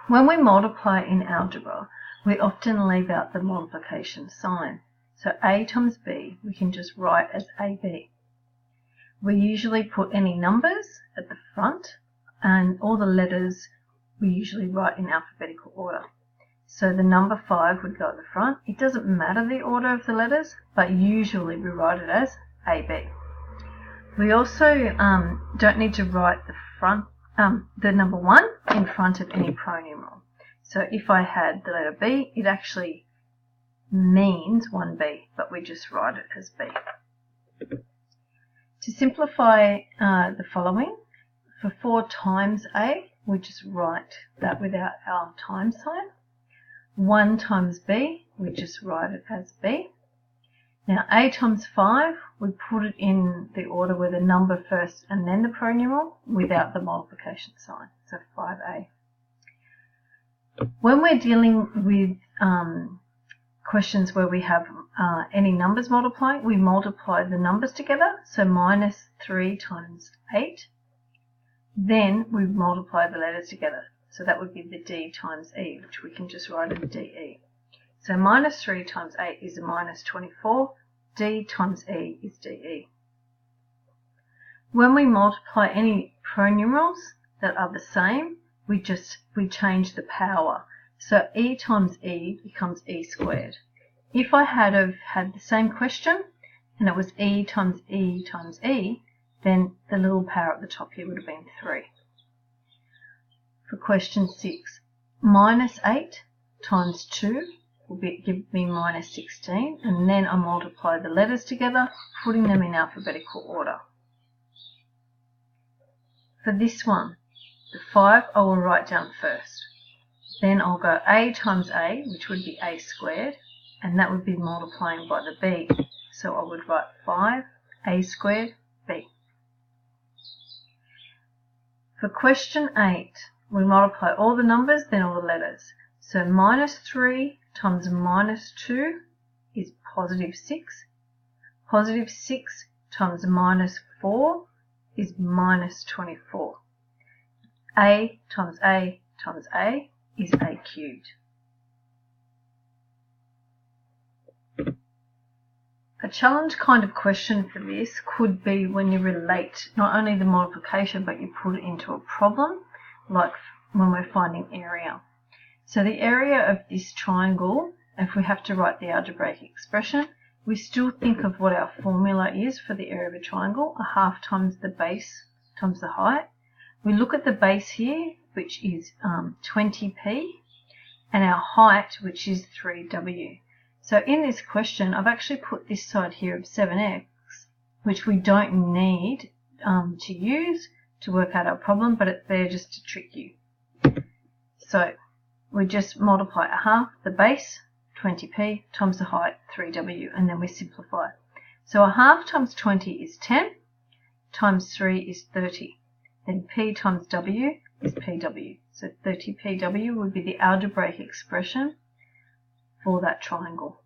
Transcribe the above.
When we multiply in algebra, we often leave out the multiplication sign. So a times b we can just write as ab. We usually put any numbers at the front, and all the letters we usually write in alphabetical order. So the number 5 would go at the front. It doesn't matter the order of the letters, but usually we write it as AB. We also don't need to write the number 1 in front of any pronumeral. So if I had the letter B, it actually means 1B, but we just write it as B. To simplify the following, for 4 times A, we just write that without our times sign. 1 times B, we just write it as B. Now A times 5, we put it in the order with a number first and then the pronumeral without the multiplication sign, so 5A. When we're dealing with questions where we have any numbers multiplying, we multiply the numbers together, so minus 3 times 8. Then we multiply the letters together, so that would be the D times E, which we can just write as DE. So minus 3 times 8 is a minus 24. D times E is DE. When we multiply any pronumerals that are the same, we change the power. So E times E becomes E squared. If I had the same question and it was E times E times E, then the little power at the top here would have been 3. For question 6, minus 8 times 2 will give me minus 16, and then I multiply the letters together, putting them in alphabetical order. For this one, the 5 I will write down first. Then I'll go A times A, which would be A squared, and that would be multiplying by the B. So I would write 5A squared B. For question 8, we multiply all the numbers, then all the letters. So minus 3 times minus 2 is positive 6. Positive 6 times minus 4 is minus 24. A times A times A is A cubed. A challenge kind of question for this could be when you relate not only the multiplication, but you put it into a problem, like when we're finding area. So the area of this triangle, if we have to write the algebraic expression, we still think of what our formula is for the area of a triangle, a half times the base times the height. We look at the base here, which is 20p, and our height, which is 3w. So in this question, I've actually put this side here of 7x, which we don't need to use to work out our problem, but it's there just to trick you. So we just multiply a half, the base, 20p, times the height, 3w, and then we simplify. So a half times 20 is 10, times 3 is 30. Then p times w is pw. So 30pw would be the algebraic expression for that triangle.